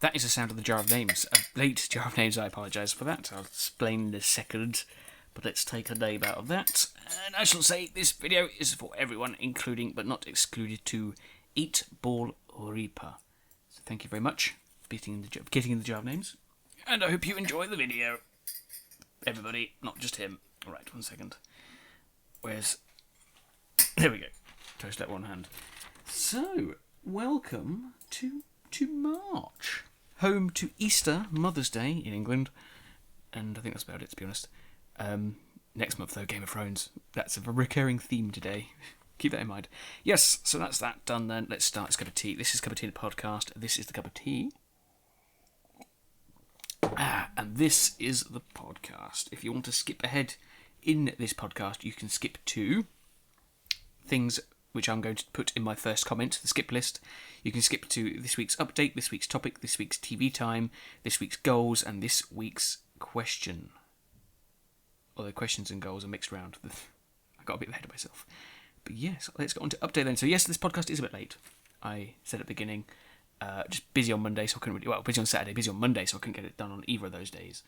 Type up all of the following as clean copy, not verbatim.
that is the sound of the jar of names. A late jar of names, I apologise for that. I'll explain in a second. But let's take a name out of that. And I shall say this video is for everyone, including but not excluded to Eat Ball Reaper. So thank you very much for getting in the jar of names. And I hope you enjoy the video. Everybody, not just him. Alright, 1 second. There we go. Toast that one hand. So, welcome to March. Home to Easter, Mother's Day in England. And I think that's about it, to be honest. Next month, though, Game of Thrones. That's a recurring theme today. Keep that in mind. Yes, so that's that done then. Let's start. It's Cup of Tea. This is Cup of Tea, the podcast. This is the Cup of Tea. And this is the podcast. If you want to skip ahead in this podcast, you can skip to things which I'm going to put in my first comment, the skip list. You can skip to this week's update, this week's topic, this week's TV time, this week's goals, and this week's question. Although questions and goals are mixed round. I got a bit ahead of myself. But yes, let's get on to update then. So yes, this podcast is a bit late. I said at the beginning, just busy on Monday, so I couldn't really, busy on Saturday, busy on Monday, so I couldn't get it done on either of those days.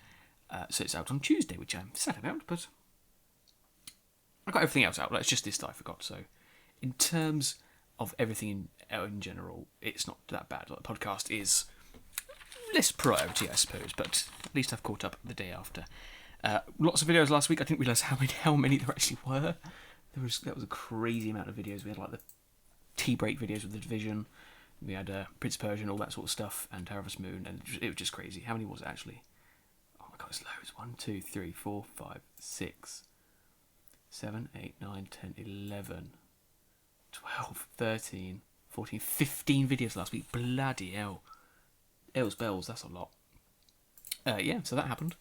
So it's out on Tuesday, which I'm sad about, but I got everything else out. It's just this that I forgot. So in terms of everything in general, it's not that bad. Like, the podcast is less priority, I suppose, but at least I've caught up the day after. Lots of videos last week. I didn't realise how many there actually were. That was a crazy amount of videos. We had like the tea break videos with The Division. We had Prince of Persia and all that sort of stuff, and Harvest Moon, and it was just crazy. How many was it actually? Oh my god, it's loads. 1, 2, 3, 4, 5, 6, 7, 8, 9, 10, 11, 12, 13, 14, 15 videos last week. Bloody hell. Ells bells, that's a lot. Yeah, so that happened.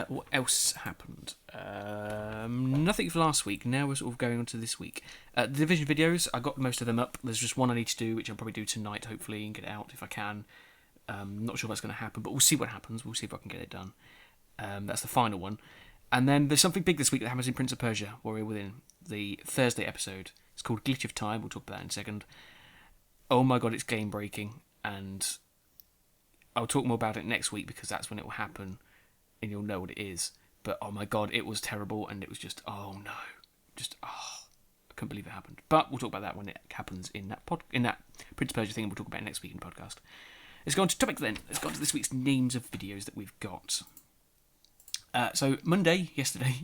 What else happened? Nothing for last week. Now we're sort of going on to this week. The Division videos, I got most of them up. There's just one I need to do, which I'll probably do tonight, hopefully, and get it out if I can. Not sure if that's going to happen, but we'll see what happens. We'll see if I can get it done. That's the final one. And then there's something big this week that happens in Prince of Persia, Warrior Within, the Thursday episode. It's called Glitch of Time. We'll talk about that in a second. Oh my god, it's game-breaking, and I'll talk more about it next week because that's when it will happen. And you'll know what it is. But oh my god, it was terrible, and it was just, oh no. I couldn't believe it happened. But we'll talk about that when it happens in that Prince of Persia thing, and we'll talk about it next week in the podcast. Let's go on to topic then. Let's go on to this week's names of videos that we've got. So Monday, yesterday,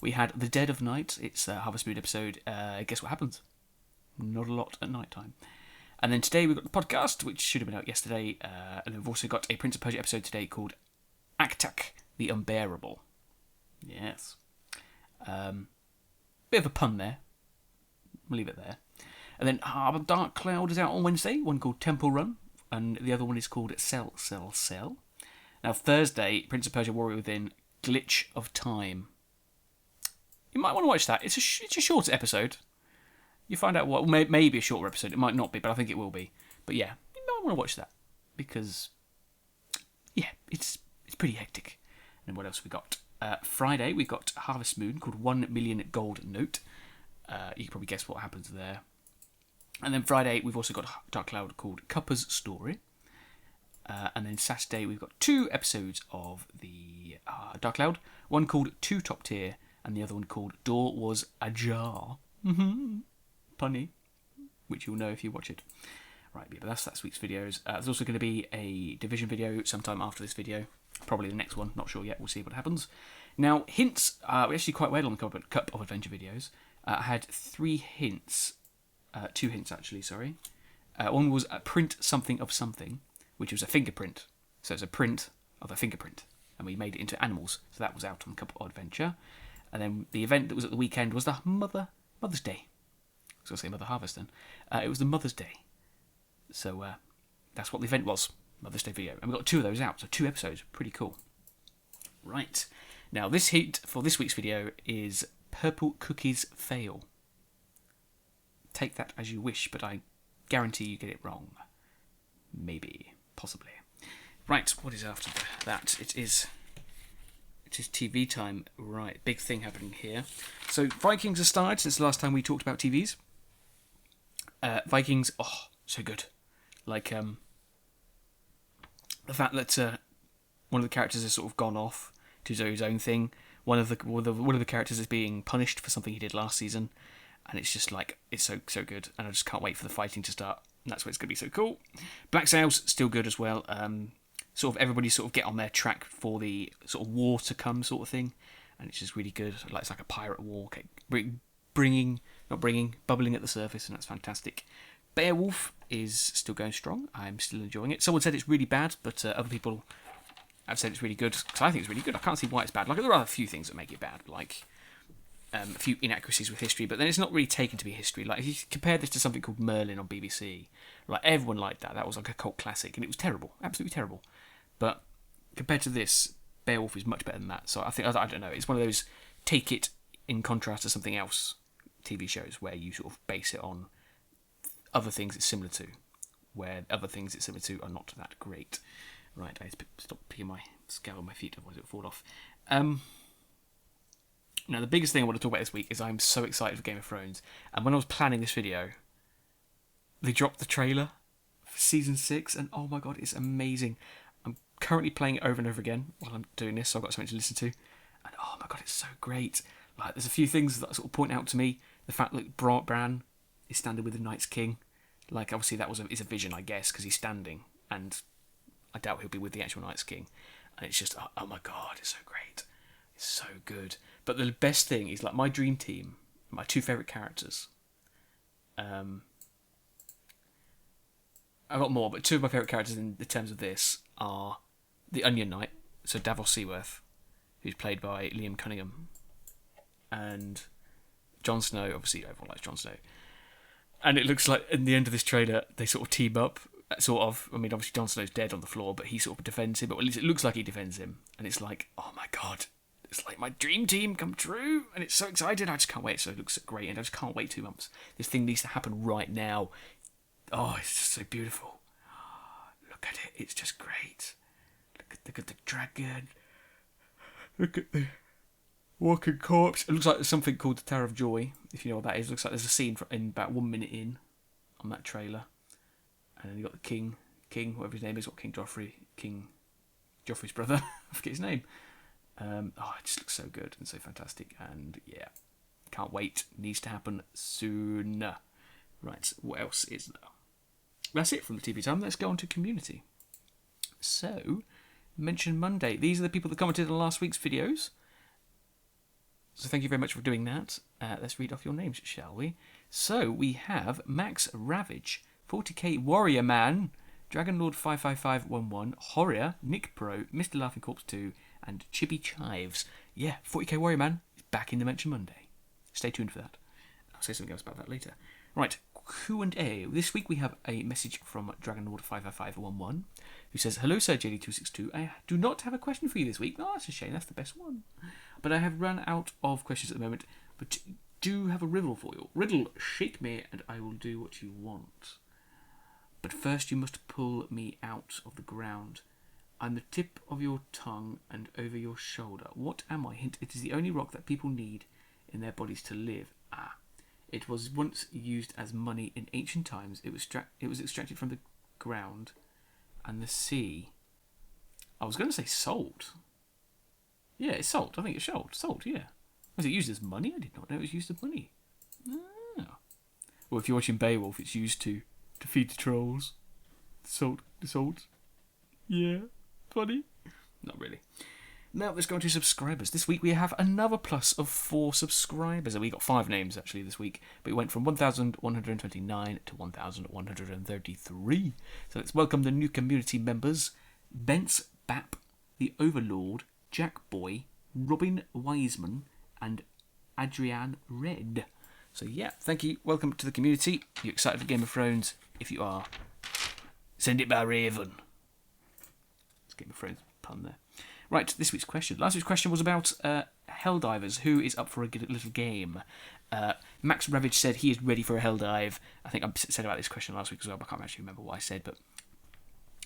we had The Dead of Night. It's a Harvest Moon episode. Guess what happens? Not a lot at night time. And then today we've got the podcast, which should have been out yesterday. And we've also got a Prince of Persia episode today called Aktak the Unbearable. Yes. Bit of a pun there. We'll leave it there. And then Dark Cloud is out on Wednesday, one called Temple Run, and the other one is called Cell. Now Thursday, Prince of Persia Warrior Within, Glitch of Time. You might want to watch that. It's a shorter episode. You find out what, maybe a shorter episode. It might not be, but I think it will be. But yeah, you might want to watch that, because yeah, it's pretty hectic. And what else we got? Friday, we got Harvest Moon called 1 Million Gold Note. You can probably guess what happens there. And then Friday, we've also got Dark Cloud called Cuppa's Story. And then Saturday, we've got 2 episodes of the Dark Cloud. One called 2 Top Tier, and the other one called Door Was Ajar. Punny. Which you'll know if you watch it. Right, but that's that week's videos. There's also going to be a Division video sometime after this video. Probably the next one, not sure yet, we'll see what happens. Now, hints, we actually quite well on the Cup of Adventure videos. I had 3 hints, 2 hints actually, sorry. One was a print something of something, which was a fingerprint. So it's a print of a fingerprint, and we made it into animals. So that was out on Cup of Adventure. And then the event that was at the weekend was the Mother's Day. I was going to say Mother Harvest then. It was the Mother's Day. So that's what the event was. Mother's Day video. And we got 2 of those out, so 2 episodes. Pretty cool. Right. Now, this hint for this week's video is Purple Cookies Fail. Take that as you wish, but I guarantee you get it wrong. Maybe. Possibly. Right, what is after that? It is TV time. Right, big thing happening here. So, Vikings has started since the last time we talked about TVs. Vikings, so good. Like, the fact that one of the characters has sort of gone off to do his own thing. One of the characters is being punished for something he did last season, and it's just like it's so good, and I just can't wait for the fighting to start. And that's why it's going to be so cool. Black Sails still good as well. Sort of everybody sort of get on their track for the sort of war to come sort of thing, and it's just really good. Like it's like a pirate war, bubbling at the surface, and that's fantastic. Beowulf is still going strong. I'm still enjoying it. Someone said it's really bad, but other people have said it's really good. Because I think it's really good. I can't see why it's bad. Like there are a few things that make it bad, like a few inaccuracies with history, but then it's not really taken to be history. Like if you compare this to something called Merlin on BBC, like everyone liked that. That was like a cult classic, and it was terrible, absolutely terrible. But compared to this, Beowulf is much better than that. So I think I don't know. It's one of those take it in contrast to something else TV shows where you sort of base it on other things it's similar to, where other things it's similar to are not that great. Right, I need to stop picking my scale on my feet, otherwise it'll fall off. Now, the biggest thing I want to talk about this week is I'm so excited for Game of Thrones. And when I was planning this video, they dropped the trailer for Season 6, and oh my god, it's amazing. I'm currently playing it over and over again while I'm doing this, so I've got something to listen to. And oh my god, it's so great. Like, there's a few things that sort of point out to me. The fact that Bran is standing with the Night's King. Like, obviously that is a vision, I guess, because he's standing, and I doubt he'll be with the actual Night's King. And it's just, oh my god, it's so great. It's so good. But the best thing is, like, my dream team, my two favourite characters. I've got more, but two of my favourite characters in the terms of this are the Onion Knight, so Davos Seaworth, who's played by Liam Cunningham, and Jon Snow. Obviously, everyone likes Jon Snow. And it looks like, in the end of this trailer, they sort of team up. Sort of, I mean, obviously Jon Snow's dead on the floor, but he sort of defends him, but at least it looks like he defends him. And it's like, oh my god, it's like my dream team come true, and it's so exciting. I just can't wait. So it looks great, and I just can't wait 2 months. This thing needs to happen right now. Oh, it's just so beautiful. Look at it, it's just great. Look at the dragon. Look at the walking corpse. It looks like there's something called the Tower of Joy, if you know what that is. It looks like there's a scene in about 1 minute in on that trailer. And then you got the King, whatever his name is, King Joffrey's brother. I forget his name. It just looks so good and so fantastic. And yeah, can't wait. Needs to happen soon. Right, what else is there? That's it from the TV time. Let's go on to community. So, mention Monday. These are the people that commented on last week's videos. So thank you very much for doing that. Let's read off your names, shall we? So we have Max Ravage, 40k Warrior Man, Dragon Lord 55511, Horror, Nick Pro, Mr. Laughing Corpse 2, and Chibi Chives. Yeah, 40k Warrior Man is back in Dimension Monday. Stay tuned for that. I'll say something else about that later. Right, Q&A. This week we have a message from Dragon Lord 55511, who says, "Hello Sir JD262, I do not have a question for you this week." Oh, that's a shame, that's the best one. "But I have run out of questions at the moment, but do have a riddle for you. Riddle, shake me and I will do what you want. But first you must pull me out of the ground. I'm the tip of your tongue and over your shoulder. What am I? Hint, it is the only rock that people need in their bodies to live. It was once used as money in ancient times. It was extracted from the ground and the sea." I was going to say salt. Yeah, it's salt. I think it's salt. Salt, yeah. Was it used as money? I did not know it was used as money. Oh. Well, if you're watching Beowulf, it's used to feed the trolls. The salt. Yeah, funny. Not really. Now let's go on to subscribers. This week we have another plus of 4 subscribers. And we got 5 names actually this week. But we went from 1,129 to 1,133. So let's welcome the new community members. Bence Bap, the Overlord, Jack Boy, Robin Wiseman, and Adrian Red. So yeah, thank you. Welcome to the community. You excited for Game of Thrones? If you are, send it by Raven. It's Game of Thrones pun there. Right, this week's question. Last week's question was about Helldivers. Who is up for a little game? Max Ravage said he is ready for a Helldive. I think I said about this question last week as well, but I can't actually remember what I said. But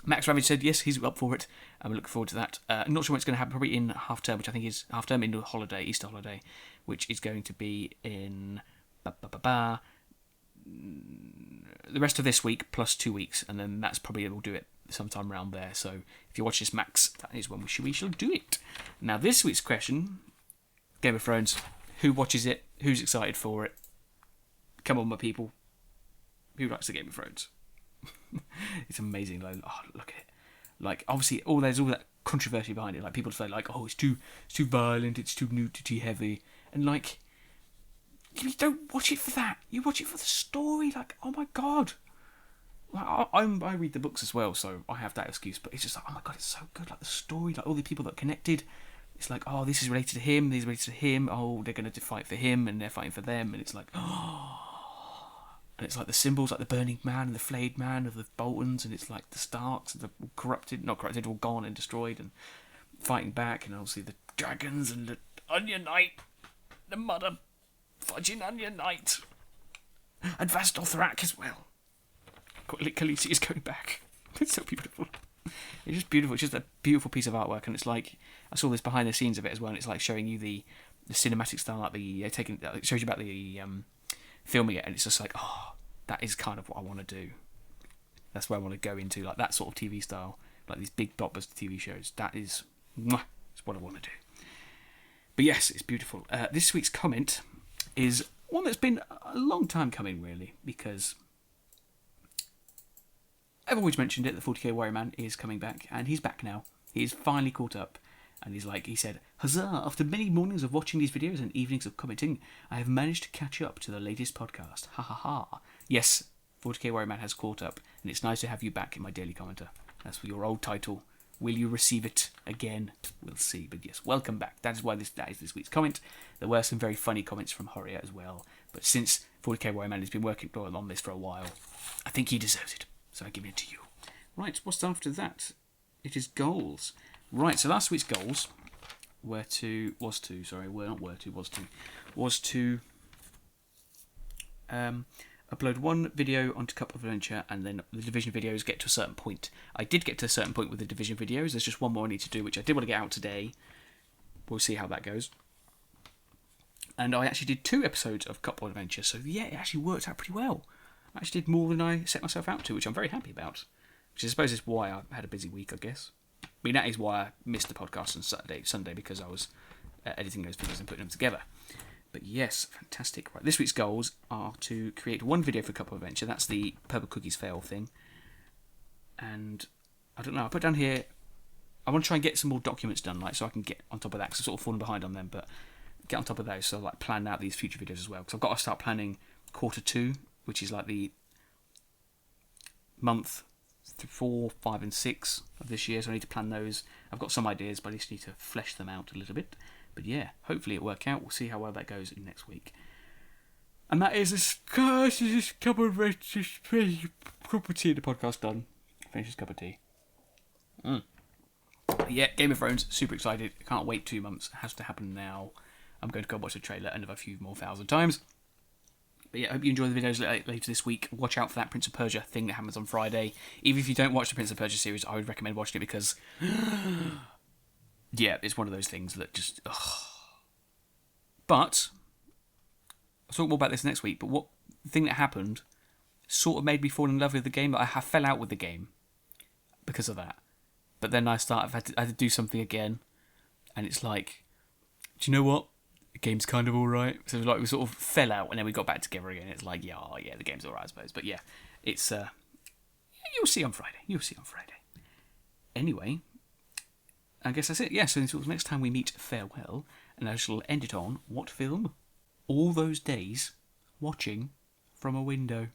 Max Ravage said yes, he's up for it. I'm looking forward to that. I'm not sure when it's going to happen. Probably in half term, which I think is half term into holiday, Easter holiday, which is going to be in the rest of this week plus 2 weeks, and then that's probably we'll do it sometime around there. So if you watch this, Max, that is when we shall do it. Now, this week's question, Game of Thrones, who watches it? Who's excited for it? Come on, my people. Who likes the Game of Thrones? It's amazing. Like, oh, look at it. Like, obviously, there's all that controversy behind it. Like, people say, like, oh, it's too violent, it's too nudity heavy. And, like, you don't watch it for that. You watch it for the story. Like, oh my God. Like, I read the books as well, so I have that excuse. But it's just like, oh my God, it's so good. Like, the story, like, all the people that are connected. It's like, oh, this is related to him, this is related to him. Oh, they're going to fight for him, and they're fighting for them. And it's like, oh. And it's like the symbols, like the burning man and the flayed man of the Boltons, and it's like the Starks, and the not corrupted, all gone and destroyed, and fighting back, and obviously the dragons and the Onion Knight, the mother fudging Onion Knight, and Vastothrak as well. Khaleesi is going back. It's so beautiful. It's just beautiful. It's just a beautiful piece of artwork, and it's like, I saw this behind the scenes of it as well, and it's like showing you the cinematic style, like it shows you about the filming it, and it's just like, oh, that is kind of what I want to do. That's where I want to go into, like that sort of TV style, like these big blockbuster TV shows. That is what I want to do. But yes, it's beautiful. This week's comment is one that's been a long time coming, really, because I've always mentioned it. The 40k Warrior Man is coming back, and he's back now. He's finally caught up. And he said, huzzah, after many mornings of watching these videos and evenings of commenting, I have managed to catch up to the latest podcast. Ha ha ha. Yes, 40k Warrior Man has caught up, and it's nice to have you back in my daily commenter. That's for your old title. Will you receive it again? We'll see. But yes, welcome back. That is this week's comment. There were some very funny comments from Horia as well. But since 40k Warrior Man has been working on this for a while, I think he deserves it. So I give it to you. Right, what's after that? It is goals. Right, so last week's goals was to upload one video onto Cup of Adventure, and then the Division videos get to a certain point. I did get to a certain point with the Division videos. There's just one more I need to do, which I did want to get out today. We'll see how that goes. And I actually did 2 episodes of Cup of Adventure, so yeah, it actually worked out pretty well. I actually did more than I set myself out to, which I'm very happy about. Which I suppose is why I had a busy week, I guess. I mean, that is why I missed the podcast on Sunday, because I was editing those videos and putting them together. But yes, fantastic. Right, this week's goals are to create one video for Cup of Adventure. That's the Purple Cookies fail thing. And I don't know, I put down here, I want to try and get some more documents done, like, so I can get on top of that, because I've sort of fallen behind on them, but get on top of those, so like plan out these future videos as well. Because I've got to start planning Q2, which is like the month 4, 5 and 6 of this year, so I need to plan those. I've got some ideas, but I just need to flesh them out a little bit. But yeah, hopefully it'll work out. We'll see how well that goes next week. And that is this cup of cup of tea in the podcast done. Finish this cup of tea. Yeah, Game of Thrones, super excited. Can't wait 2 months. It has to happen now. I'm going to go watch the trailer another few more thousand times. But yeah, I hope you enjoy the videos later this week. Watch out for that Prince of Persia thing that happens on Friday. Even if you don't watch the Prince of Persia series, I would recommend watching it because, yeah, it's one of those things that just, ugh. But, I'll talk more about this next week, but the thing that happened sort of made me fall in love with the game. I fell out with the game because of that. But then I had to do something again, and it's like, do you know what? The game's kind of alright. So like we sort of fell out and then we got back together again. It's like, yeah, the game's alright, I suppose. But yeah, it's you'll see on Friday. Anyway, I guess that's it. Yeah, so until next time we meet, farewell. And I shall end it on what film? All Those Days Watching from a Window.